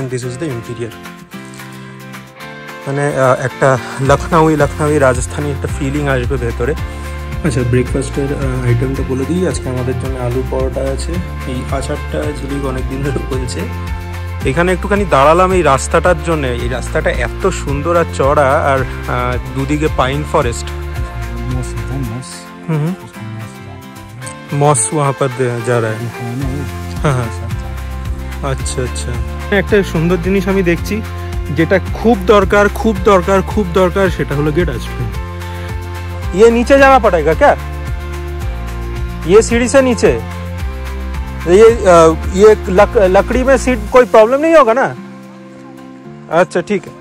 and this is the interior. মানে একটা লখনৌই রাজস্থানি একটা ফিলিং আসবে ভেতরে। আচ্ছা, ব্রেকফাস্টের আইটেমটা বলে দিই। আজকে আমাদের জন্য আলু পরোটা আছে, এই আচারটা ঝিলিক অনেকদিন ধরে বলছে। এখানে একটুখানি দাঁড়ালাম এই রাস্তাটার জন্য। এই রাস্তাটা এত সুন্দর আর চড়া, আর দুদিকে পাইন ফরেস্ট। মস वहाँ पर जा रहा है। হ্যাঁ হ্যাঁ, আচ্ছা আচ্ছা। একটা সুন্দর জিনিস আমি দেখছি যেটা খুব দরকার সেটা হলো गेट আসবে। ये नीचे जाना पड़ेगा क्या? ये सीढ़ी से नीचे? ये लकड़ी में सीट कोई प्रॉब्लम नहीं होगा ना? अच्छा ठीक है।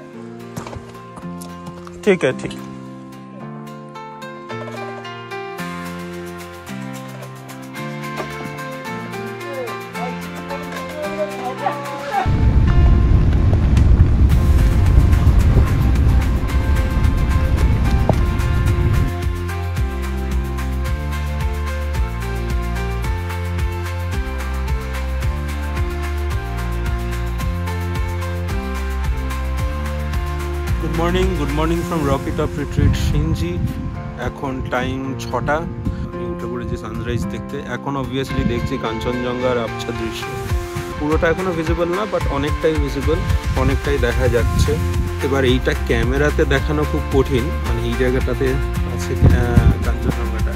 Good morning from Rocky top retreat CNG. এখন টাইম 6টা। আমি উঠে পড়েছি সানরাইজ দেখতে। এখন অবভিয়াসলি দেখছি কাঞ্চনজঙ্ঘার আবছা দৃশ্য। পুরোটা এখনো ভিজিবল না, বাট অনেকটাই ভিজিবল, অনেকটাই দেখা যাচ্ছে। এবার এইটা ক্যামেরাতে দেখানো খুব কঠিন, মানে এই জায়গাটাতে আছে কাঞ্চনজঙ্ঘাটা,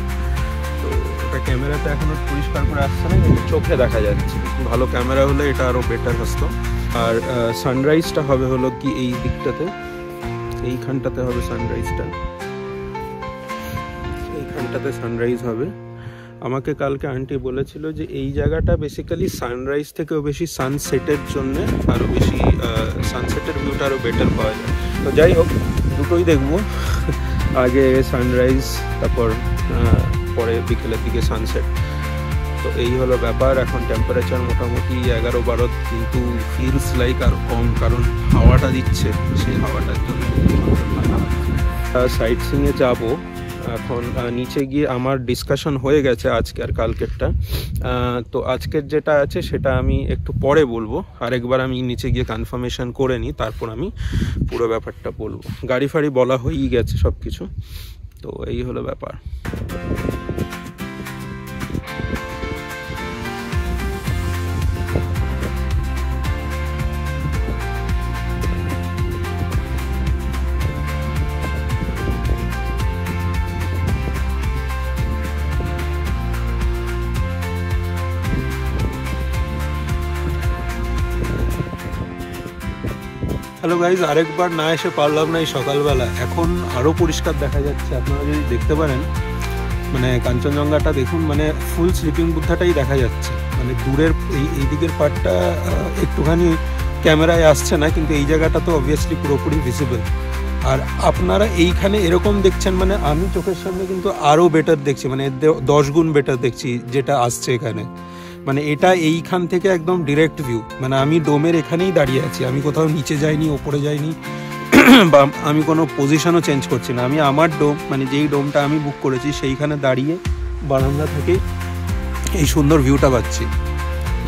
তো এটা ক্যামেরাতে এখনো পরিষ্কার করে আসছে না, কিন্তু চোখে দেখা যাচ্ছে। ভালো ক্যামেরা হলে এটা আরও বেটার আসতো। আর সানরাইজটা হবে হলো কি এই দিকটাতে, এইখানটাতে হবে সানরাইজটা, এইখানটাতে সানরাইজ হবে। আমাকে কালকে আন্টি বলেছিল যে এই জায়গাটা বেসিক্যালি সানরাইজ থেকেও বেশি সানসেটের জন্য আরও বেশি সানসেটের ভিউটা আরও বেটার পাওয়া যায়। তো যাই হোক, দুটোই দেখবো, আগে সানরাইজ, তারপর পরে বিকেলের দিকে সানসেট। তো এই হলো ব্যাপার। এখন টেম্পারেচার মোটামুটি 11-12, কিন্তু ফিলস লাইক আর কম, কারণ হাওয়াটা দিচ্ছে, সেই হাওয়াটার জন্য। সাইট সিংয়ে যাবো এখন। নিচে গিয়ে আমার ডিসকাশন হয়ে গেছে আজকে আর কালকেরটা, তো আজকের যেটা আছে সেটা আমি একটু পরে বলবো। আরেকবার আমি নিচে গিয়ে কনফার্মেশন করে নিই, তারপর আমি পুরো ব্যাপারটা বলবো। গাড়ি ফাড়ি বলা হয়েই গেছে সব কিছু। তো এই হলো ব্যাপার। হ্যালো গাইজ, আরেকবার না এসে পারলাম না এই সকালবেলা। এখন আরও পরিষ্কার দেখা যাচ্ছে, আপনারা যদি দেখতে পারেন। মানে কাঞ্চনজঙ্ঘাটা দেখুন, মানে ফুল স্লিপিং বুদ্ধাটাই দেখা যাচ্ছে। মানে দূরের এই দিকের পার্টটা একটুখানি ক্যামেরায় আসছে না, কিন্তু এই জায়গাটা তো অবভিয়াসলি পুরোপুরি ভিজিবল। আর আপনারা এইখানে এরকম দেখছেন, মানে আমি চোখের সামনে কিন্তু আরও বেটার দেখছি, মানে 10 গুণ বেটার দেখছি যেটা আসছে এখানে। মানে এটা এইখান থেকে একদম ডিরেক্ট ভিউ। মানে আমি ডোমের এখানেই দাঁড়িয়ে আছি, আমি কোথাও নিচে যাইনি, ওপরে যাইনি, বা আমি কোনো পজিশনও চেঞ্জ করছি না। আমি আমার ডোম, মানে যেই ডোমটা আমি বুক করেছি সেইখানে দাঁড়িয়ে বারান্দা থেকে এই সুন্দর ভিউটা পাচ্ছি।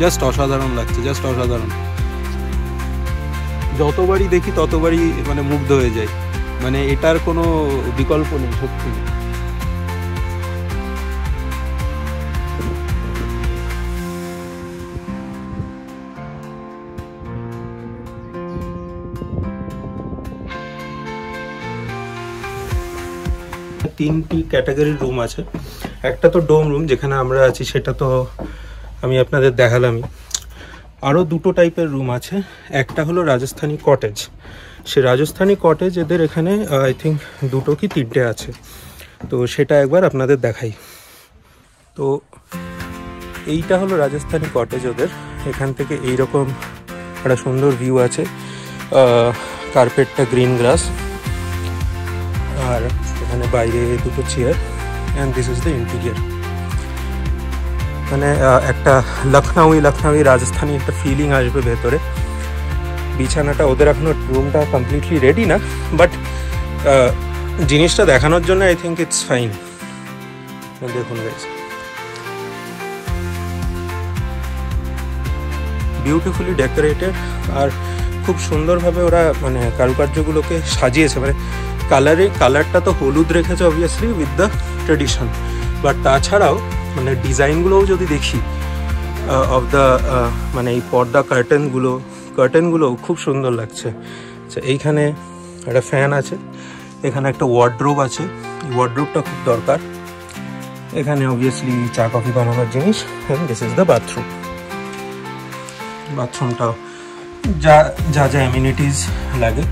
জাস্ট অসাধারণ লাগছে, জাস্ট অসাধারণ। যতবারই দেখি ততবারই মানে মুগ্ধ হয়ে যাই। মানে এটার কোনো বিকল্প নেই সত্যি। তিনটি ক্যাটাগরির রুম আছে। একটা তো ডোম রুম যেখানে আমরা আছি, সেটা তো আমি আপনাদের দেখালামই। আরও দুটো টাইপের রুম আছে। একটা হলো রাজস্থানী কটেজ। সে রাজস্থানী কটেজ এদের এখানে আই থিঙ্ক দুটো কি তিনটে আছে, তো সেটা একবার আপনাদের দেখাই। তো এইটা হলো রাজস্থানী কটেজ ওদের। এখান থেকে এইরকম একটা সুন্দর ভিউ আছে, কার্পেটটা গ্রিন গ্রাস, আর এখানে বাইরে দুটো chair, and this is the interior. মানে একটা লখনৌই রাজস্থানি একটা ফিলিং আসবে ভেতরে। বিছানাটা ওদের এখনো, রুমটা কমপ্লিটলি রেডি না, বাট জিনিসটা দেখানোর জন্য আই থিঙ্ক ইটস ফাইন। দেখুন গাইস, বিউটিফুলি ডেকোরেটেড। আর খুব সুন্দরভাবে ওরা মানে কারুকার্যগুলোকে সাজিয়েছে। মানে কালারটা তো হলুদ রেখেছে obviously with the tradition, but তাছাড়াও মানে ডিজাইনগুলোও যদি দেখি অফ দ্য মানে এই পর্দা কার্টেনগুলোও খুব সুন্দর লাগছে। আচ্ছা, এইখানে একটা ফ্যান আছে, এখানে একটা ওয়ার্ড্রোব আছে, এই ওয়ার্ড্রোবটা খুব দরকার। এখানে অবভিয়াসলি চা কফি বানানোর জিনিস। অ্যান্ড দিস ইজ দ্য বাথরুমটাও যা অ্যামিনিটিস লাগে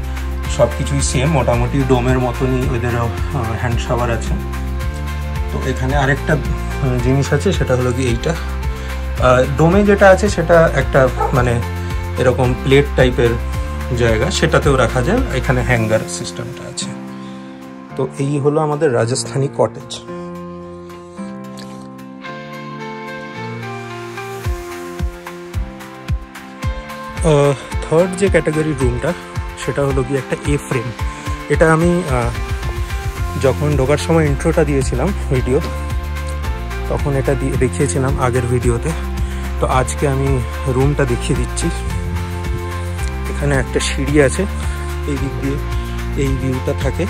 সব কিছুই সেম, মোটামুটি ডোমের মতনই। ওদেরও হ্যান্ড শাওয়ার আছে। তো এখানে আরেকটা জিনিস আছে, সেটা হলো কি এইটা ডোমে যেটা আছে সেটা একটা মানে এরকম প্লেট টাইপের জায়গা, সেটাতেও রাখা যায়। এখানে হ্যাঙ্গার সিস্টেমটা আছে। তো এই হলো আমাদের রাজস্থানী কটেজ। থার্ড যে ক্যাটাগরি রুমটা সেটা হলো কি একটা এ ফ্রেম। এটা আমি যখন ঢোকার সময় ইন্ট্রোটা দিয়েছিলাম ভিডিও, তখন এটা দেখিয়েছিলাম আগের ভিডিওতে। তো আজকে আমি রুমটা দেখিয়ে দিচ্ছি। এখানে একটা সিঁড়ি আছে, এই দিক দিয়ে এই ভিউটা থাকে।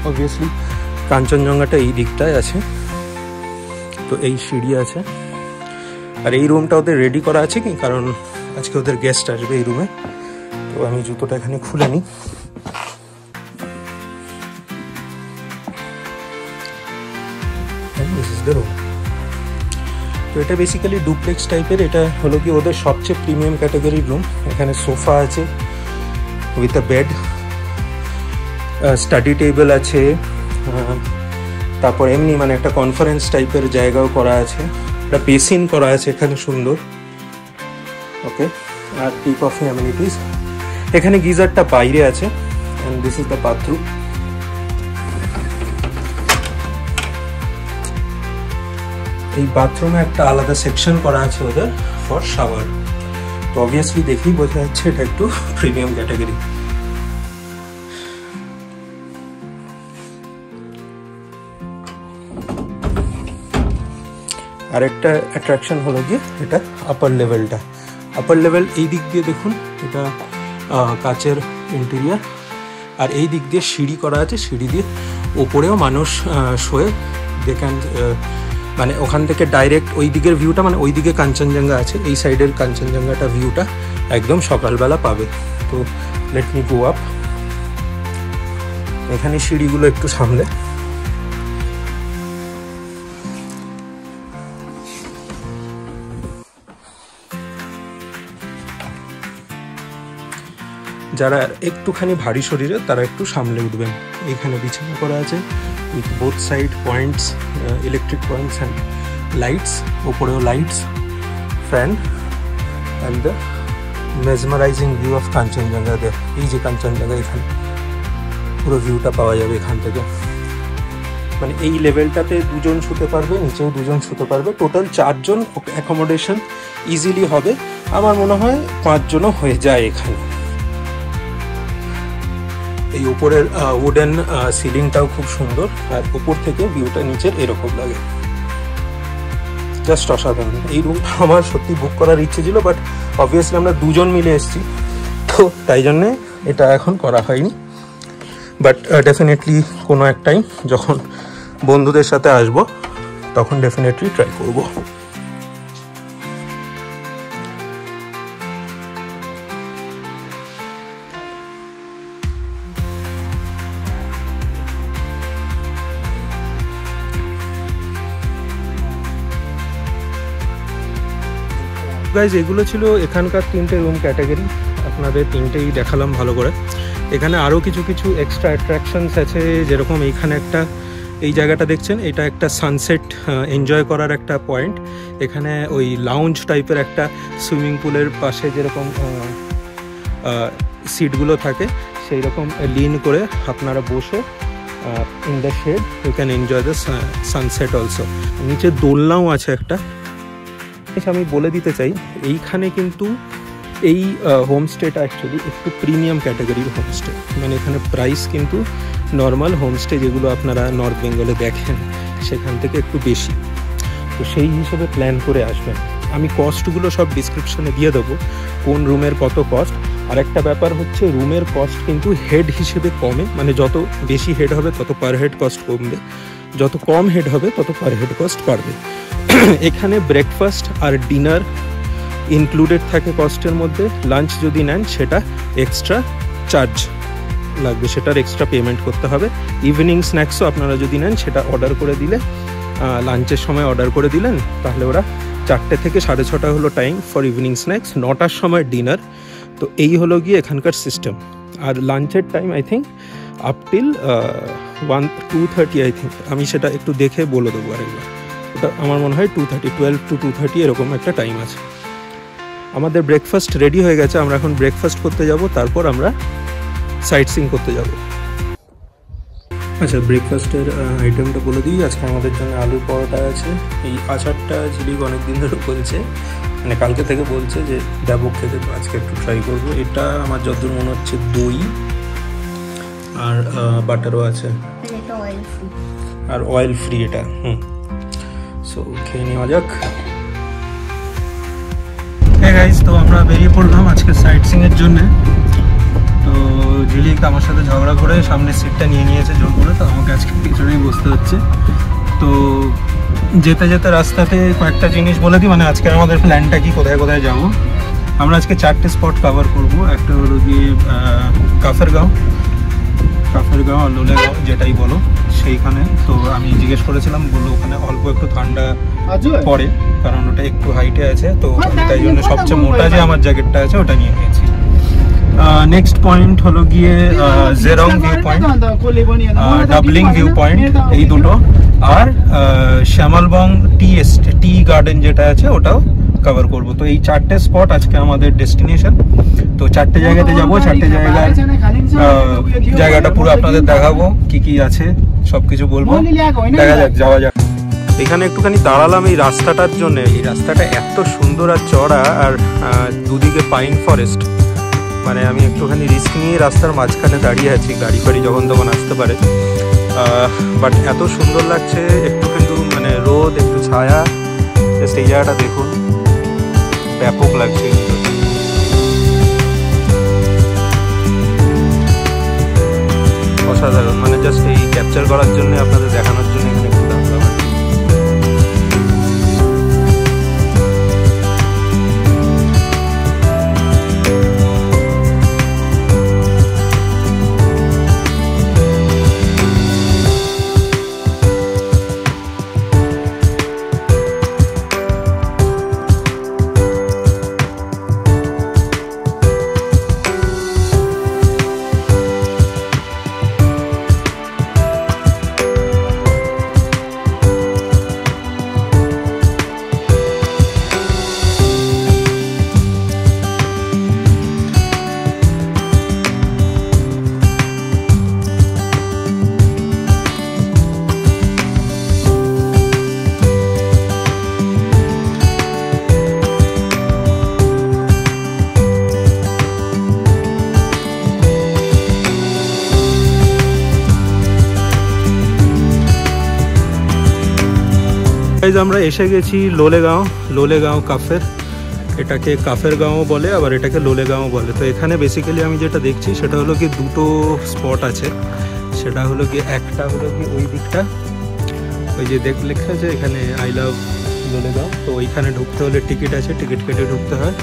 অবভিয়াসলি কাঞ্চনজঙ্ঘাটা এই দিকটায় আছে, তো এই সিঁড়ি আছে। আর এই রুমটা ওদের রেডি করা আছে কি, কারণ আজকে ওদের গেস্ট আসবে এই রুমে। তো আমি জুতোটা এখানে খুলে নিই। This is the room. তো এটা বেসিক্যালি ডুপ্লেক্স টাইপের। এটা হলো কি ওদের সবচেয়ে প্রিমিয়াম ক্যাটাগরির রুম। এখানে সোফা আছে with a bed, study table আছে, তারপর এমনি মানে একটা কনফারেন্স টাইপের জায়গাও করা আছে, একটা বেসিন করা আছে এখানে সুন্দর। ওকে, আর টি কফি অ্যামিনিটিস। এখানে গিজারটা বাইরে আছে। And this is the bathroom. এই বাথরুমে একটা আলাদা সেকশন করা আছে ওদের ফর শাওয়ার। তো অবভিয়াসলি দেখেই বোঝা যাচ্ছে এটা একটু প্রিমিয়াম ক্যাটাগরি। আর একটা অ্যাট্রাকশন হলো গিয়ে এটা আপার লেভেলটা। আপার লেভেল এই দিক দিয়ে দেখুন, এটা কাচের ইন্টেরিয়ার। আর এই দিক দিয়ে সিঁড়ি করা আছে, সিঁড়ি দিয়ে ওপরেও মানুষ শোয়ে দেখেন। মানে ওখান থেকে ডাইরেক্ট ওই দিকের ভিউটা, মানে ওই দিকে কাঞ্চনজঙ্ঘা আছে, এই সাইডের কাঞ্চনজঙ্ঘাটা ভিউটা একদম সকালবেলা পাবে। তো লেট মি গো আপ। এখানে সিঁড়িগুলো একটু সামলে। যারা একটুখানি ভারী শরীরে তারা একটু সামলে উঠবেন। এখানে বিছানা করা আছে with both side points, electric points and lights. ওপরেও lights, fan and the mesmerizing view of Kanchenjunga. দেখ এই যে কাঞ্চনজঙ্ঘা, এখানে পুরো ভিউটা পাওয়া যাবে এখান থেকে। মানে এই লেভেলটাতে দুজন শুতে পারবে, নিচেও দুজন শুতে পারবে। টোটাল 4 জন অ্যাকোমোডেশন ইজিলি হবে। আমার মনে হয় 5 জনও হয়ে যায় এখানে। এই উপরের উডেন সিলিংটাও খুব সুন্দর। আর উপর থেকে ভিউটা নিচের এরকম লাগে, জাস্ট অসাধারণ। এই রুমটা আমার সত্যি বুক করার ইচ্ছে ছিল, বাট অবভিয়াসলি আমরা 2 জন মিলে এসেছি, তো তাই জন্যে এটা এখন করা হয়নি। বাট ডেফিনেটলি কোনো এক টাইম যখন বন্ধুদের সাথে আসবো তখন ডেফিনেটলি ট্রাই করবো। গাইজ, এগুলো ছিল এখানকার 3টে রুম ক্যাটাগরি। আপনাদের 3টেই দেখালাম ভালো করে। এখানে আরও কিছু এক্সট্রা অ্যাট্রাকশনস আছে, যেরকম এইখানে একটা, এই জায়গাটা দেখছেন, এটা একটা সানসেট এনজয় করার একটা পয়েন্ট। এখানে ওই লাউঞ্জ টাইপের একটা সুইমিং পুলের পাশে যেরকম সিটগুলো থাকে, সেই রকম লিন করে আপনারা বসে in the shade you can enjoy the sunset also. নিচে দোলনাও আছে একটা। আমি বলে দিতে চাই, এইখানে কিন্তু এই হোমস্টেটা অ্যাকচুয়ালি একটু প্রিমিয়াম ক্যাটাগরির হোমস্টে। মানে এখানে প্রাইস কিন্তু নর্মাল হোমস্টে যেগুলো আপনারা নর্থ বেঙ্গলে দেখেন সেখান থেকে একটু বেশি। তো সেই হিসেবে প্ল্যান করে আসবেন। আমি কস্টগুলো সব ডিসক্রিপশনে দিয়ে দেবো, কোন রুমের কত কস্ট। আর একটা ব্যাপার হচ্ছে রুমের কস্ট কিন্তু হেড হিসেবে কমে, মানে যত বেশি হেড হবে তত পার হেড কস্ট কমবে, যত কম হেড হবে তত পার হেড কস্ট বাড়বে। এখানে ব্রেকফাস্ট আর ডিনার ইনক্লুডেড থাকে কস্টের মধ্যে। লাঞ্চ যদি নেন সেটা এক্সট্রা চার্জ লাগবে, সেটার এক্সট্রা পেমেন্ট করতে হবে। ইভিনিং স্ন্যাক্সও আপনারা যদি নেন সেটা অর্ডার করে দিলে, লাঞ্চের সময় অর্ডার করে দিলেন, তাহলে ওরা 4টে থেকে 6:30 হলো টাইম ফর ইভিনিং স্ন্যাক্স, 9টার সময় ডিনার। তো এই হলো গিয়ে এখানকার সিস্টেম। আর লাঞ্চের time I think up till 2:30 I think, আমি সেটা একটু দেখে বলে দেবো আরেকবার। ওটা আমার মনে হয় 2:30, 12 to 2:30 এরকম একটা টাইম আছে। আমাদের ব্রেকফাস্ট রেডি হয়ে গেছে, আমরা এখন ব্রেকফাস্ট করতে যাব, তারপর আমরা সাইট সিইং করতে যাব। আচ্ছা, ব্রেকফাস্টের আইটেমটা বলে দিই। আজকে আমাদের জন্য আলুর পরোটা আছে। এই আচারটা ঝিলিক অনেক দিন ধরে বলছে, মানে কালকে থেকে বলছে যে দেবো খেতে, আজকে একটু ট্রাই করবো। এটা আমার যতদূর মনে হচ্ছে দই আর বাটারও আছে, আর অয়েল ফ্রি এটা। সো খেয়ে নেওয়া যাক। গাইস, তো আমরা বেরিয়ে পড়লাম আজকে সাইট সিইংয়ের জন্য। তো ঝিলিক আমার সাথে ঝগড়া করে সামনের সিটটা নিয়ে নিয়েছে জোর করে, তো আমাকে আজকে পিছনেই বসতে হচ্ছে। তো যেতে যেতে রাস্তাতে কয়েকটা জিনিস বলে দিই, মানে আজকে আমাদের প্ল্যানটা কি, কোথায় কোথায় যাব। আমরা আজকে 4টে স্পট কভার করব। একটা হলো গিয়ে কাফেরগাঁও আর লোলেগাঁও, যেটাই বলো সেইখানে। তো আমি জিজ্ঞেস করেছিলাম, বললো ওখানে অল্প একটু ঠান্ডা পড়ে, কারণ ওটা একটু হাইটে আছে। তো তাই জন্য সবচেয়ে মোটা যে আমার জ্যাকেটটা আছে ওটা নিয়ে নিয়েছি। নেক্সট পয়েন্ট হলো গিয়ে Jerong view point, Dabling view point, এই দুটো। আর শ্যামলবং টি গার্ডেন যেটা আছে ওটাও কভার করব। তো এই 4টে স্পট আজকে আমাদের ডেস্টিনেশন। তো 4টে জায়গাতে যাব, 4টে জায়গাটা পুরো আপনাদের দেখাবো, কি কি আছে সবকিছু বলবো। দেখা যাক, যাওয়া যাক। এখানে একটুখানি দাঁড়ালাম এই রাস্তাটার জন্য। এই রাস্তাটা এত সুন্দর আর চড়া, আর দুদিকে পাইন ফরেস্ট। মানে আমি একটুখানি রিস্ক নিয়ে রাস্তার মাঝখানে দাঁড়িয়ে আছি, গাড়ি ফাড়ি যখন তখন আসতে পারে। বাট এত সুন্দর লাগছে, একটু কিন্তু মানে রোদ, একটু ছায়া, সেই জায়গাটা দেখুন, ব্যাপক লাগছে কিন্তু। অসাধারণ, মানে জাস্ট এই ক্যাপচার করার জন্য, আপনাদের দেখানোর জন্য এখানে একটু দাঁড়ালাম। আমরা এসে গেছি লোলেগাঁও কাফের। এটাকে কাফেরগাঁও বলে, আবার এটাকে লোলেগাঁও বলে। তো এখানে বেসিক্যালি আমি যেটা দেখছি সেটা হলো কি দুটো স্পট আছে। সেটা হলো কি, একটা হলো কি ওই দিকটা, ওই যে লেখা আছে এখানে আই লাভ লোলেগাঁও। তো ওইখানে ঢুকতে হলে টিকিট আছে, টিকিট কেটে ঢুকতে হয়।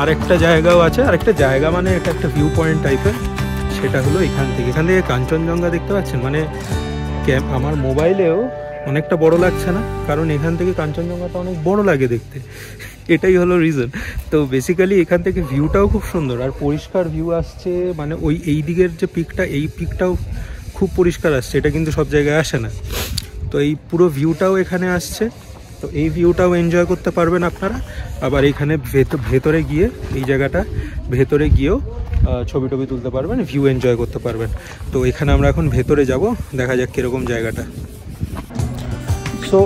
আরেকটা জায়গাও আছে, আরেকটা জায়গা মানে এটা একটা ভিউ পয়েন্ট টাইপের। সেটা হলো এখান থেকে কাঞ্চনজঙ্ঘা দেখতে পাচ্ছেন। মানে আমার মোবাইলেও অনেকটা বড় লাগছে না, কারণ এখান থেকে কাঞ্চনজঙ্ঘাটা অনেক বড় লাগে দেখতে, এটাই হলো রিজন। তো বেসিক্যালি এখান থেকে ভিউটাও খুব সুন্দর আর পরিষ্কার ভিউ আসছে। মানে এই দিকের যে পিকটা, এই পিকটাও খুব পরিষ্কার আসছে, এটা কিন্তু সব জায়গায় আসে না। তো এই পুরো ভিউটাও এখানে আসছে। তো এই ভিউটাও এনজয় করতে পারবেন আপনারা। আবার এখানে ভেতরে গিয়ে, এই জায়গাটা ভেতরে গিয়েও ছবি টবি তুলতে পারবেন, ভিউ এনজয় করতে পারবেন। তো এখানে আমরা এখন ভেতরে যাব, দেখা যাক কীরকম জায়গাটা। সো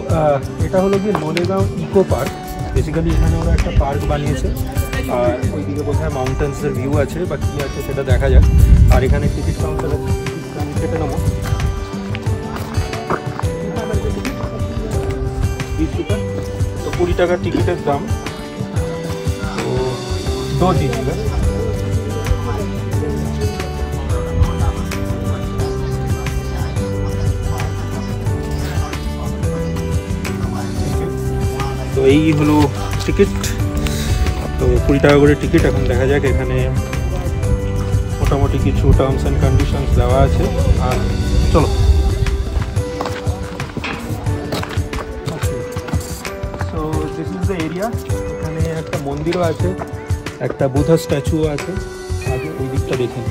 এটা হলো কি লোলেগাঁও ইকো পার্ক। বেসিক্যালি এখানে ওরা একটা পার্ক বানিয়েছে, আর ওইদিকে বোধহয় মাউন্টেন্সের ভিউ আছে বা কী আছে সেটা দেখা যাক। আর এখানে টিকিট কাউন্টার আছে, টিকিট কেটে নেবো। 20 টাকা, তো 20 টাকা টিকিটের দাম। তো 2 दीजिएगा। এই হলো টিকিট। তো 20 টাকা করে টিকিট। এখন দেখা যাক, এখানে মোটামুটি কিছু টার্মস অ্যান্ড কন্ডিশনস দেওয়া আছে। আর চলো, so this is the area. এখানে একটা মন্দিরও আছে, একটা বুদ্ধা স্ট্যাচুও আছে। আগে ওই দিকটা দেখেন।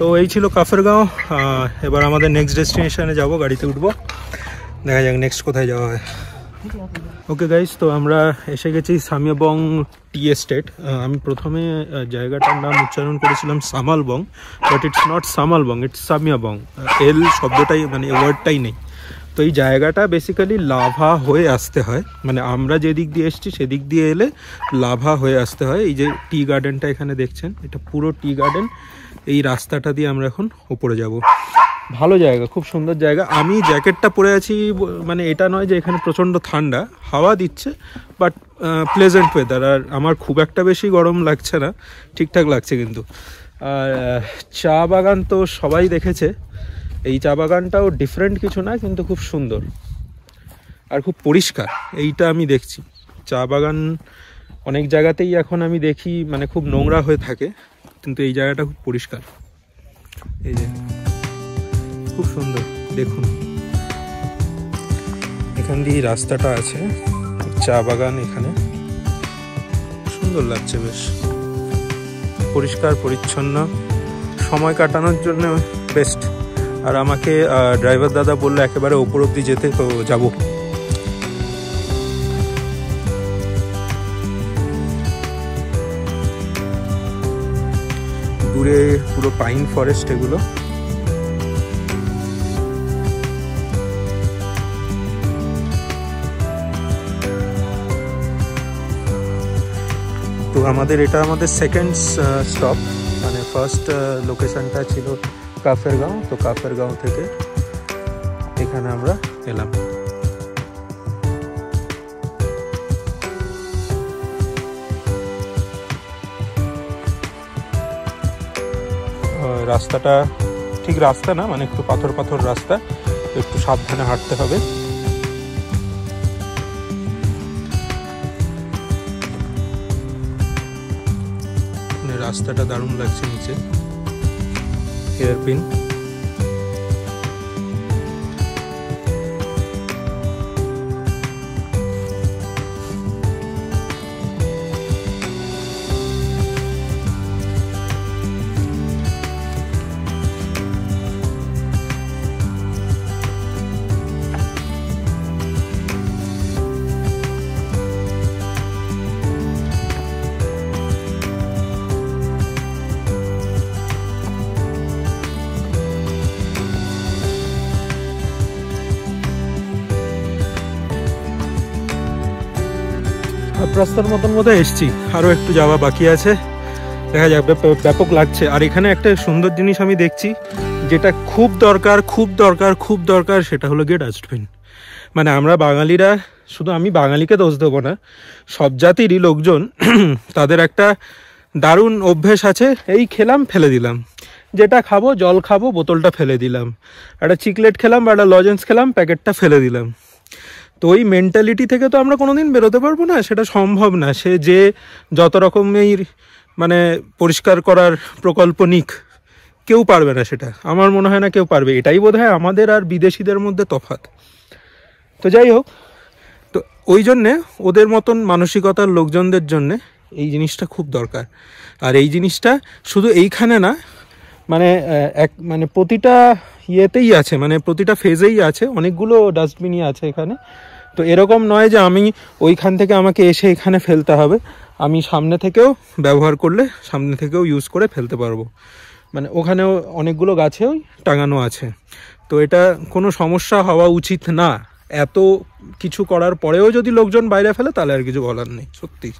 তো এই ছিল কাফেরগাঁও। এবার আমাদের নেক্সট ডেস্টিনেশনে যাব, গাড়িতে উঠবো, দেখা যাক নেক্সট কোথায় যাওয়া হয়। ওকে গাইস, তো আমরা এসে গেছি সামিয়াবং টি এস্টেট। আমি প্রথমে জায়গাটার নাম উচ্চারণ করেছিলাম সামালবং, বাট ইটস নট সামালবং, ইটস সামিয়াবং। এল শব্দটাই মানে ওয়ার্ডটাই নেই। তো এই জায়গাটা বেসিক্যালি লাভা হয়ে আসতে হয়, মানে আমরা যেদিক দিয়ে এসেছি সেদিক দিয়ে এলে লাভা হয়ে আসতে হয়। এই যে টি গার্ডেনটা এখানে দেখছেন, এটা পুরো টি গার্ডেন। এই রাস্তাটা দিয়ে আমরা এখন উপরে যাব। ভালো জায়গা, খুব সুন্দর জায়গা। আমি জ্যাকেটটা পরে আছি, মানে এটা নয় যে এখানে প্রচণ্ড ঠান্ডা, হাওয়া দিচ্ছে, বাট প্লেজেন্ট ওয়েদার। আর আমার খুব একটা বেশি গরম লাগছে না, ঠিকঠাক লাগছে। কিন্তু আর চা বাগান তো সবাই দেখেছে, এই চা বাগানটাও ডিফারেন্ট কিছু না, কিন্তু খুব সুন্দর আর খুব পরিষ্কার। এইটা আমি দেখছি, চা বাগান অনেক জায়গাতেই এখন আমি দেখি মানে খুব নোংরা হয়ে থাকে, কিন্তু এই জায়গাটা খুব পরিষ্কার। এই যে খুব সুন্দর, দেখুন এখান দিয়ে রাস্তাটা আছে, চা বাগান এখানে, সুন্দর লাগছে, বেশ পরিষ্কার পরিচ্ছন্ন, সময় কাটানোর জন্য বেস্ট। আর আমাকে ড্রাইভার দাদা বললো একেবারে ওপর অব্দি যেতে, তো যাবো। দূরে পুরো পাইন ফরেস্ট এগুলো। তো আমাদের এটা আমাদের সেকেন্ড স্টপ, মানে ফার্স্ট লোকেশনটা ছিল কাফেরগাঁও। তো কাফেরগাঁও থেকে এখানে আমরা এলাম। রাস্তাটা ঠিক রাস্তা না, মানে একটু পাথর পাথর রাস্তা, একটু সাবধানে হাঁটতে হবে। রাস্তাটা দারুণ লাগছে, নিচে হেয়ারপিন। রাস্তার মতন মতো এসছি, আরও একটু যাওয়া বাকি আছে, দেখা যাক। ব্যাপক লাগছে। আর এখানে একটা সুন্দর জিনিস আমি দেখছি, যেটা খুব দরকার খুব দরকার খুব দরকার, সেটা হলো গিয়ে ডাস্টবিন। মানে আমরা বাঙালিরা, শুধু আমি বাঙালিকে দোষ দেবো না, সব জাতিরই লোকজন তাদের একটা দারুণ অভ্যেস আছে, এই খেলাম ফেলে দিলাম, যেটা খাবো জল খাবো বোতলটা ফেলে দিলাম, একটা চিকলেট খেলাম বা একটা লজেন্স খেলাম প্যাকেটটা ফেলে দিলাম। তো ওই মেন্টালিটি থেকে তো আমরা কোনোদিন বেরোতে পারবো না, সেটা সম্ভব না। সে যে যত রকমের মানে পরিষ্কার করার প্রকল্প নিক, কেউ পারবে না সেটা, আমার মনে হয় না কেউ পারবে। এটাই বোধহয় আমাদের আর বিদেশিদের মধ্যে তফাৎ। তো যাই হোক, তো ওই জন্যে ওদের মতন মানসিকতার লোকজনদের জন্যে এই জিনিসটা খুব দরকার। আর এই জিনিসটা শুধু এইখানে না, মানে প্রতিটা ইয়েতেই আছে, মানে প্রতিটা ফেজেই আছে, অনেকগুলো ডাস্টবিনই আছে এখানে। তো এরকম নয় যে আমি ওইখান থেকে আমাকে এসে এখানে ফেলতে হবে, আমি সামনে থেকেও ব্যবহার করলে সামনে থেকেও ইউজ করে ফেলতে পারবো। মানে ওখানেও অনেকগুলো গাছেও টাঙানো আছে। তো এটা কোনো সমস্যা হওয়া উচিত না। এত কিছু করার পরেও যদি লোকজন বাইরে ফেলে, তাহলে আর কিছু বলার নেই, সত্যি।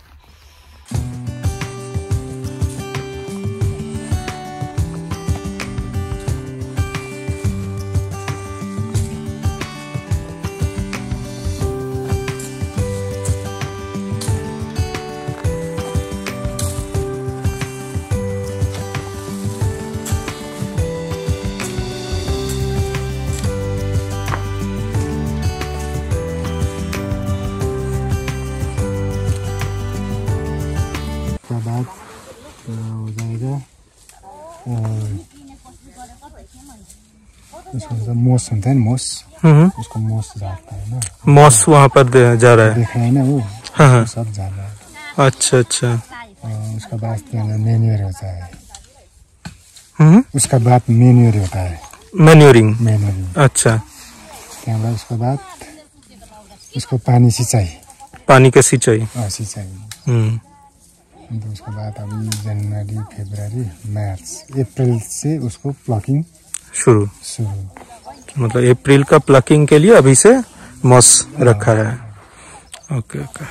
बाद हो जाएगा उसको मोस होता है ना, मोस, उसको मोस जाता है ना, मॉस वहाँ पर जा रहा है, देख रहे हैं ना वो, हाँ सब जा रहा है। अच्छा अच्छा। उसका बाद मैन्योर होता है, उसका बाद मैन्योर होता है, मैन्योरिंग। अच्छा। त्यहाँबाट उसको बाद उसको पानी सिंचाई, पानी का सिंचाई। सिंचाई। उसके बाद अभी जनवरी फरवरी मार्च अप्रैल से उसको प्लकिंग शुरू। मतलब अप्रैल का प्लकिंग के लिए अभी से मॉस रखा है। Okay okay.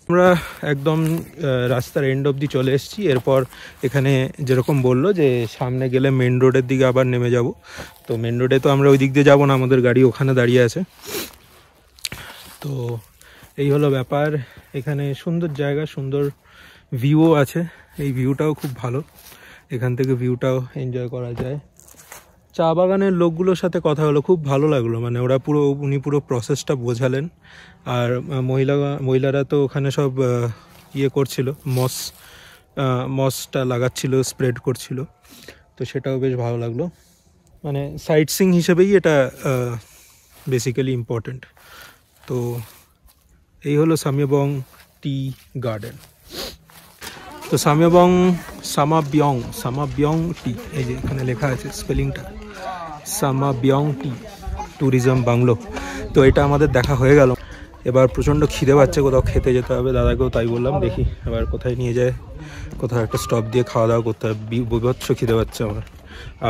আমরা একদম রাস্তার এন্ড অবধি চলে এসেছি। এরপর এখানে যেরকম বললো যে সামনে গেলে মেন রোডের দিকে আবার নেমে যাব। তো মেন রোডে তো আমরা ওই দিক দিয়ে যাবো না, আমাদের গাড়ি ওখানে দাঁড়িয়ে আছে। তো এই হলো ব্যাপার। এখানে সুন্দর জায়গা, সুন্দর ভিউও আছে, এই ভিউটাও খুব ভালো, এখান থেকে ভিউটাও এনজয় করা যায়। চা বাগানের লোকগুলোর সাথে কথা হলো, খুব ভালো লাগলো। মানে উনি পুরো প্রসেসটা বোঝালেন। আর মহিলারা তো ওখানে সব ইয়ে করছিল, মসটা লাগাচ্ছিল, স্প্রেড করছিল। তো সেটাও বেশ ভালো লাগলো। মানে সাইট সিইং হিসেবেই এটা বেসিক্যালি ইম্পর্টেন্ট। তো এই হলো সাময়াবং টি গার্ডেন। তো সামাবিয়ং টি, এই যে এখানে লেখা আছে স্পেলিংটা, সামাবিয়ং টি ট্যুরিজম বাংলো। তো এটা আমাদের দেখা হয়ে গেল। এবার প্রচণ্ড খিদে পাচ্ছে, কোথাও খেতে যেতে হবে। দাদাকেও তাই বললাম, দেখি এবার কোথায় নিয়ে যায়, কোথাও একটা স্টপ দিয়ে খাওয়া দাওয়া করতে হবে। বিভৎস খিদে পাচ্ছে আমার।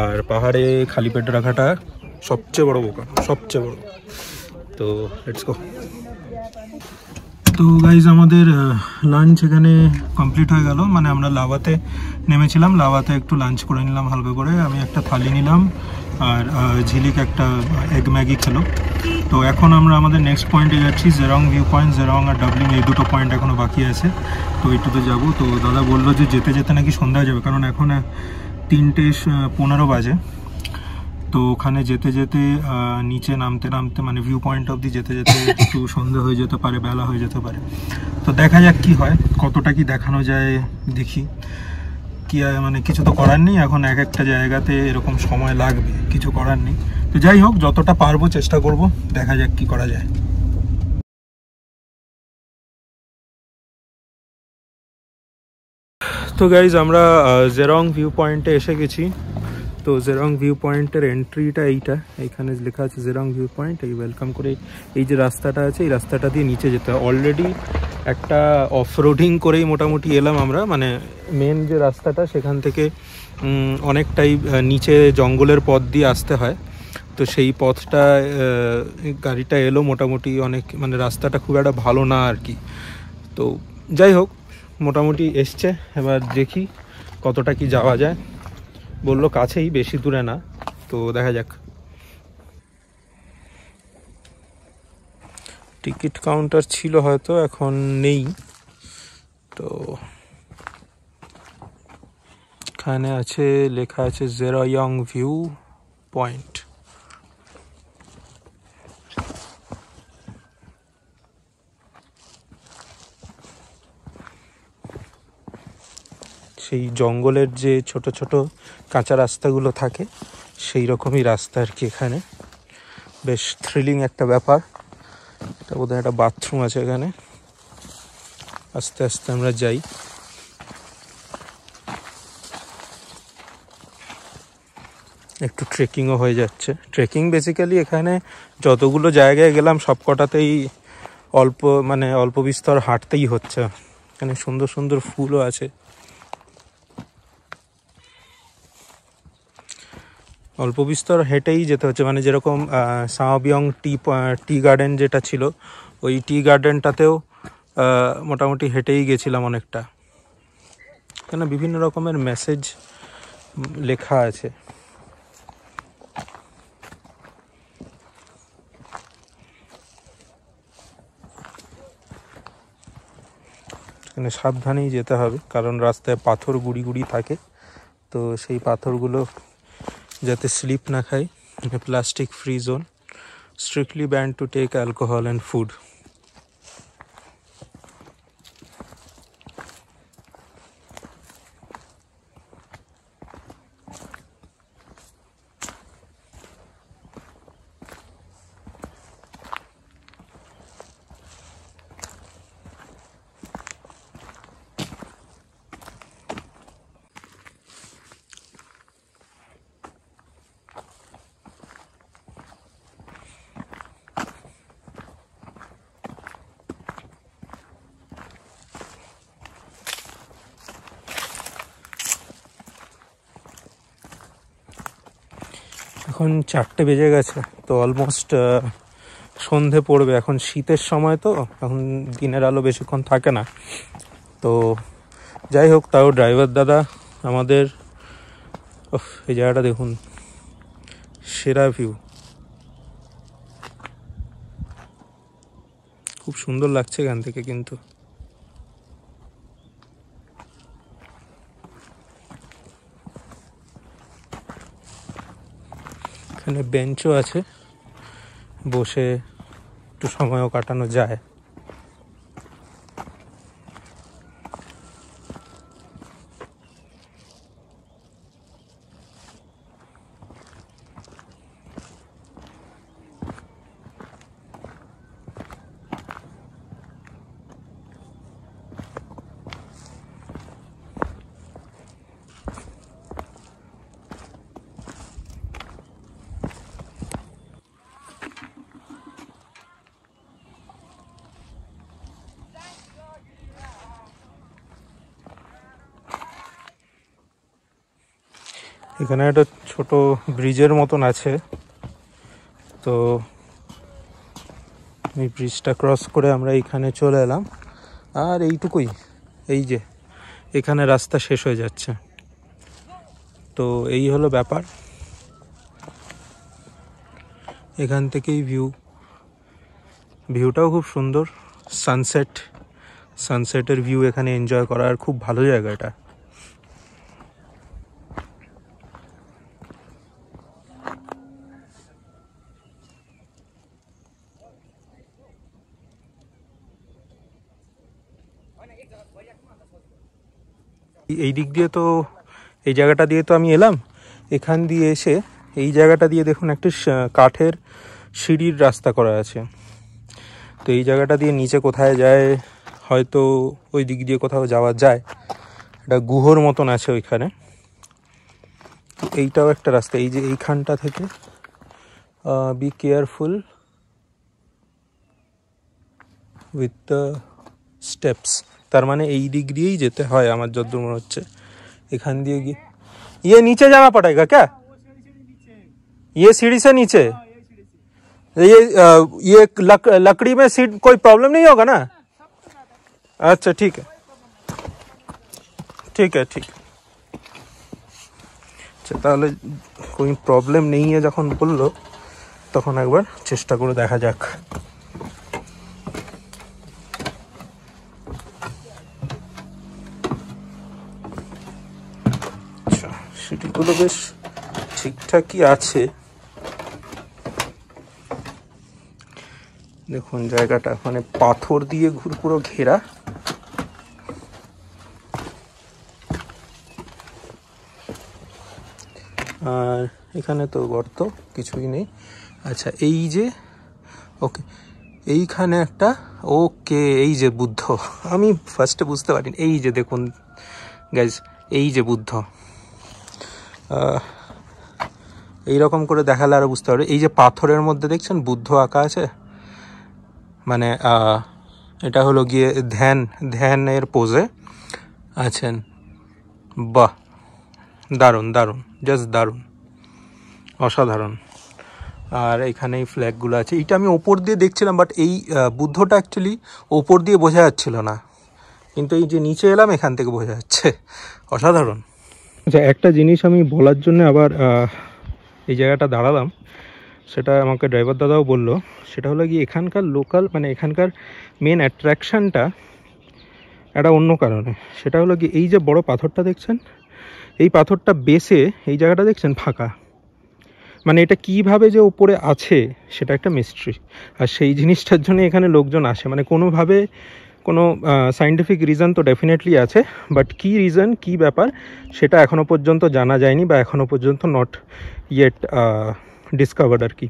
আর পাহাড়ে খালি পেটে রাখাটা সবচেয়ে বড় বোকা, সবচেয়ে বড়। তো লেটস গো। তো গাইজ আমাদের লাঞ্চ এখানে কমপ্লিট হয়ে গেল। মানে আমরা লাভাতে নেমেছিলাম, লাভাতে একটু লাঞ্চ করে নিলাম হালকা করে। আমি একটা থালি নিলাম, আর ঝিলিক একটা এগ ম্যাগি খেলো। তো এখন আমরা আমাদের নেক্সট পয়েন্টে যাচ্ছি, জেরং ভিউ পয়েন্ট। জেরং আর ডাবলিং এই দুটো পয়েন্ট এখনও বাকি আছে, তো এইটুতে যাব। তো দাদা বললো যে যেতে যেতে নাকি সন্ধ্যা হয়ে যাবে, কারণ এখন 3:15 বাজে। তো ওখানে যেতে যেতে নিচে নামতে নামতে মানে ভিউ পয়েন্ট অবধি যেতে যেতে একটু সন্ধ্যা হয়ে যেতে পারে, বেলা হয়ে যেতে পারে। তো দেখা যাক কি হয়, কতটা কি দেখানো যায় দেখি। কি মানে কিছু তো করার নেই, এখন এক একটা জায়গাতে এরকম সময় লাগবে, কিছু করার নেই। তো যাই হোক, যতটা পারবো চেষ্টা করব, দেখা যাক কি করা যায়। তো গাইজ আমরা জেরং ভিউ পয়েন্টে এসে গেছি। তো জেরং ভিউ পয়েন্টের এন্ট্রিটা এইটা, এইখানে লেখা আছে জেরং ভিউ পয়েন্ট। এই ওয়েলকাম করে এই যে রাস্তাটা আছে, এই রাস্তাটা দিয়ে নিচে যেতে হয়। অলরেডি একটা অফরোডিং করেই মোটামুটি এলাম আমরা, মানে মেন যে রাস্তাটা সেখান থেকে অনেকটাই নিচে জঙ্গলের পথ দিয়ে আসতে হয়। তো সেই পথটা গাড়িটা এলো মোটামুটি অনেক, মানে রাস্তাটা খুব একটা ভালো না আর কি। তো যাই হোক, মোটামুটি এসছে, এবার দেখি কতটা কি যাওয়া যায়। বললো কাছেই, বেশি দূরে না, তো দেখা যাক। টিকিট কাউন্টার ছিল হয়তো, এখন নেই। তো এখানে আছে, লেখা আছে জেরং ভিউ পয়েন্ট। সেই জঙ্গলের যে ছোট ছোট কাঁচা রাস্তাগুলো থাকে, সেই রকমই রাস্তা আর কি এখানে। বেশ থ্রিলিং একটা ব্যাপার। এটা বোধহয় একটা বাথরুম আছে এখানে। আস্তে আস্তে আমরা যাই। একটু ট্রেকিংও হয়ে যাচ্ছে। ট্রেকিং বেসিক্যালি এখানে যতগুলো জায়গায় গেলাম সব কটাতেই অল্প বিস্তর হাঁটতেই হচ্ছে। এখানে সুন্দর সুন্দর ফুলও আছে। অল্প বিস্তর হেঁটেই যেতে হচ্ছে, মানে যেরকম সাওবিয়ং টি গার্ডেন যেটা ছিল, ওই টি গার্ডেনটাতেও মোটামুটি হেঁটেই গেছিলাম অনেকটা। এখানে বিভিন্ন রকমের মেসেজ লেখা আছে। এখানে সাবধানেই যেতে হবে, কারণ রাস্তায় পাথর গুড়ি গুড়ি থাকে। তো সেই পাথরগুলো যাতে স্লিপ না খায়। Plastic free zone, strictly banned to take alcohol and food. এখন 4টে বেজে গেছে, তো অলমোস্ট সন্ধে পড়বে। এখন শীতের সময়, তো এখন দিনের আলো বেশিক্ষণ থাকে না। তো যাই হোক, তাও ড্রাইভার দাদা আমাদের, এই জায়গাটা দেখুন, সেরা ভিউ, খুব সুন্দর লাগছে এখান থেকে। কিন্তু এখানে বেঞ্চও আছে, বসে একটু সময়ও কাটানো যায়। এখানে একটা ছোট ব্রিজের মতন আছে, তো এই ব্রিজটা ক্রস করে আমরা এখানে চলে এলাম। আর এইটুকুই, এই যে এখানে রাস্তা শেষ হয়ে যাচ্ছে। তো এই হলো ব্যাপার, এখান থেকেই ভিউ ভিউটাও খুব সুন্দর, সানসেটের ভিউ এখানে এনজয় করার খুব ভালো জায়গা এটা। এই দিক দিয়ে তো, এই জায়গাটা দিয়ে তো আমি এলাম, এখান দিয়ে এসে এই জায়গাটা দিয়ে দেখুন একটা কাঠের সিঁড়ির রাস্তা করা আছে। তো এই জায়গাটা দিয়ে নিচে কোথায় যায়, হয়তো ওই দিক দিয়ে কোথাও যাওয়া যায়, একটা গুহর মতন আছে ওইখানে। এইটাও একটা রাস্তা, এই যে এইখানটা থেকে be careful with the steps, তার মানে এই দিক দিয়েই যেতে হয় আমার যতদূর মনে হচ্ছে। এখান দিয়ে গিয়ে ये नीचे जाना पड़ेगा क्या? ये सीढ़ी से नीचे, ये लकड़ी में सीट कोई प्रॉब्लम नहीं होगा ना? अच्छा ठीक है, ठीक है, ठीक। আচ্ছা, তাহলে কোনো প্রবলেম নেই যখন বললো, তখন একবার চেষ্টা করে দেখা যাক। সিঁড়িগুলো বেশ ঠিকঠাকই আছে। দেখুন জায়গাটা মানে পাথর দিয়ে পুরো ঘেরা। আর এখানে তো গর্ত কিছুই নেই। আচ্ছা এই যে, ওকে এইখানে একটা, ওকে এই যে বুদ্ধ, আমি ফার্স্টে বুঝতে পারিনি। এই যে দেখুন গাইজ, এই যে বুদ্ধ, এইরকম করে দেখালে আরো বুঝতে পারবে। এই যে পাথরের মধ্যে দেখছেন বুদ্ধ আঁকা আছে, মানে এটা হলো গিয়ে ধ্যানের পোজে আছেন। বাহ, দারুণ দারুণ, জাস্ট দারুণ, অসাধারণ। আর এখানে এই ফ্ল্যাগগুলো আছে, এইটা আমি ওপর দিয়ে দেখছিলাম, বাট এই বুদ্ধটা অ্যাকচুয়ালি ওপর দিয়ে বোঝা যাচ্ছিল না, কিন্তু এই যে নিচে এলাম এখান থেকে বোঝা যাচ্ছে, অসাধারণ। আচ্ছা একটা জিনিস আমি বলার জন্য আবার এই জায়গাটা দাঁড়ালাম, সেটা আমাকে ড্রাইভার দাদাও বললো, সেটা হলো কি এখানকার লোকাল, মানে এখানকার মেন অ্যাট্রাকশানটা একটা অন্য কারণে। সেটা হলো কি এই যে বড় পাথরটা দেখছেন, এই পাথরটা বেসে এই জায়গাটা দেখছেন ফাঁকা, মানে এটা কিভাবে যে উপরে আছে সেটা একটা মিস্ট্রি। আর সেই জিনিসটার জন্য এখানে লোকজন আসে, মানে কোনোভাবে কোনো সায়েন্টিফিক রিজন তো ডেফিনেটলি আছে, বাট কী রিজন, কী ব্যাপার সেটা এখনও পর্যন্ত জানা যায়নি, বা এখনও পর্যন্ত নট ইয়েট ডিসকভার্ড আর কি।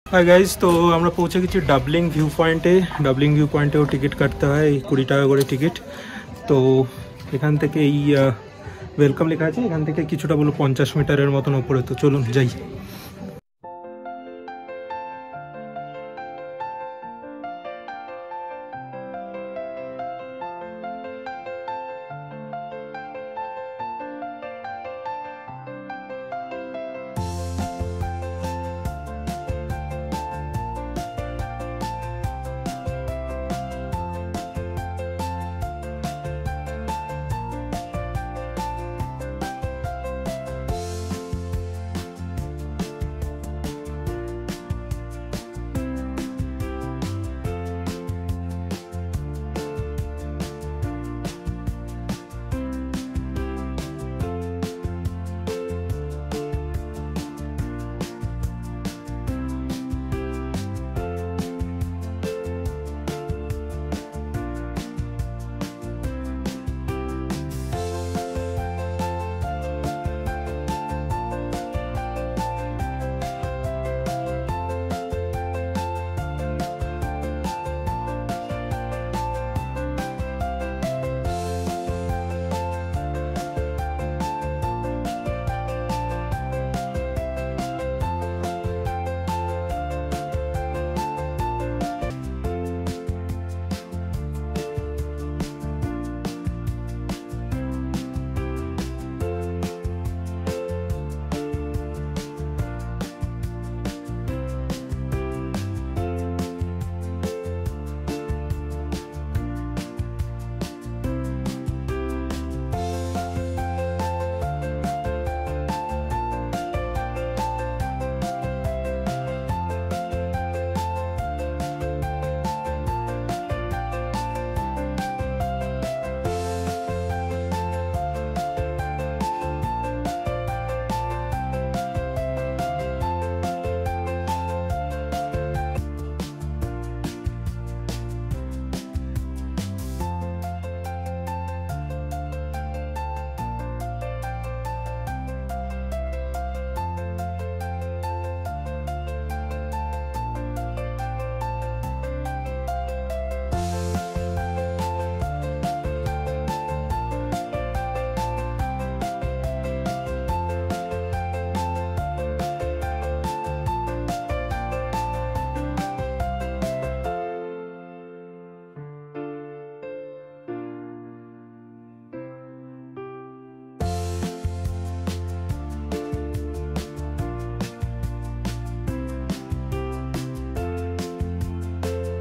হাই গাইজ, তো আমরা পৌঁছে গেছি ডাবলিং ভিউ পয়েন্টেও টিকিট কাটতে হয়, 20 টাকা করে টিকিট। তো এখান থেকে এই ওয়েলকাম লেখা আছে, এখান থেকে কিছুটা বলো 50 মিটারের মতন উপরে। তো চলুন যাই।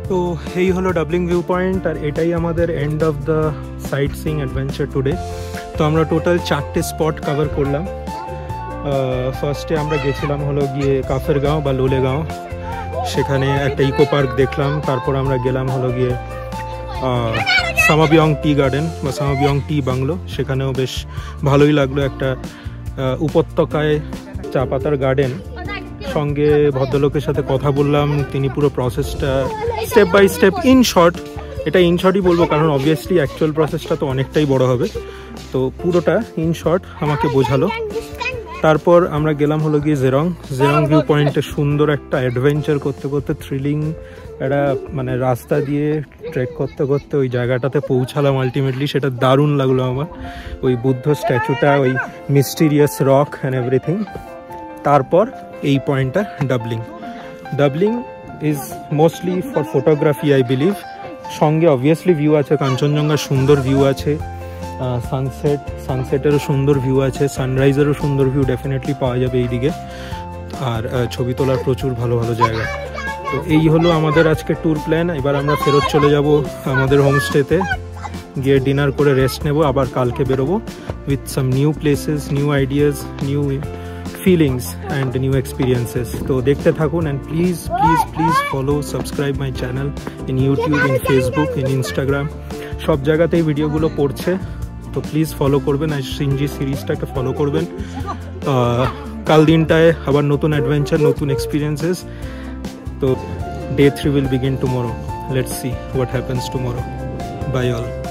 তো এই হলো ডাবলিং ভিউ পয়েন্ট, আর এটাই আমাদের end of the site seeing adventure today. তো আমরা টোটাল 4টে স্পট কভার করলাম। ফার্স্টে আমরা গেছিলাম হলো গিয়ে কাফেরগাঁও বা লোলেগাঁও, সেখানে একটা ইকো পার্ক দেখলাম। তারপর আমরা গেলাম হলো গিয়ে সামাবিয়ং টি গার্ডেন বা সামাবিয়ং টি বাংলো, সেখানেও বেশ ভালোই লাগলো। একটা উপত্যকায় চা পাতার গার্ডেন, সঙ্গে ভদ্রলোকের সাথে কথা বললাম, তিনি পুরো প্রসেসটা step by step, in short, এটা ইন শর্টই বলবো কারণ অবভিয়াসলি অ্যাকচুয়াল প্রসেসটা তো অনেকটাই বড় হবে, তো পুরোটা ইন শর্ট আমাকে বোঝালো। তারপর আমরা গেলাম হলো গিয়ে জেরং ভিউ পয়েন্টে। সুন্দর একটা অ্যাডভেঞ্চার করতে করতে, থ্রিলিং একটা মানে রাস্তা দিয়ে ট্রেক করতে করতে ওই জায়গাটাতে পৌঁছালাম আলটিমেটলি। সেটা দারুণ লাগলো আমার, ওই বুদ্ধ স্ট্যাচুটা, ওই মিস্টিরিয়াস রক অ্যান্ড এভরিথিং। তারপর এই পয়েন্টটা doubling is mostly for photography I believe. সঙ্গে অবভিয়াসলি ভিউ আছে, কাঞ্চনজঙ্ঘার সুন্দর ভিউ আছে, সানসেটেরও সুন্দর ভিউ আছে, সানরাইজেরও সুন্দর ভিউ ডেফিনেটলি পাওয়া যাবে এইদিকে, আর ছবি তোলার প্রচুর ভালো ভালো জায়গা। তো এই হলো আমাদের আজকে ট্যুর প্ল্যান। এবার আমরা ফেরত চলে যাব আমাদের হোমস্টেতে, গিয়ে ডিনার করে রেস্ট নেব, আবার কালকে বেরোবো with some new places, new ideas, new feelings and new experiences. তো দেখতে থাকুন, and please follow, subscribe my channel in YouTube, in Facebook, in Instagram, সব জায়গাতেই ভিডিওগুলো পড়ছে, তো প্লিজ ফলো করবেন, আর সিনজি সিরিজটাকে ফলো করবেন। কাল দিনটায় আবার নতুন অ্যাডভেঞ্চার, নতুন এক্সপিরিয়েন্সেস। তো Day 3 will begin tomorrow. Let's see what happens tomorrow. Bye all.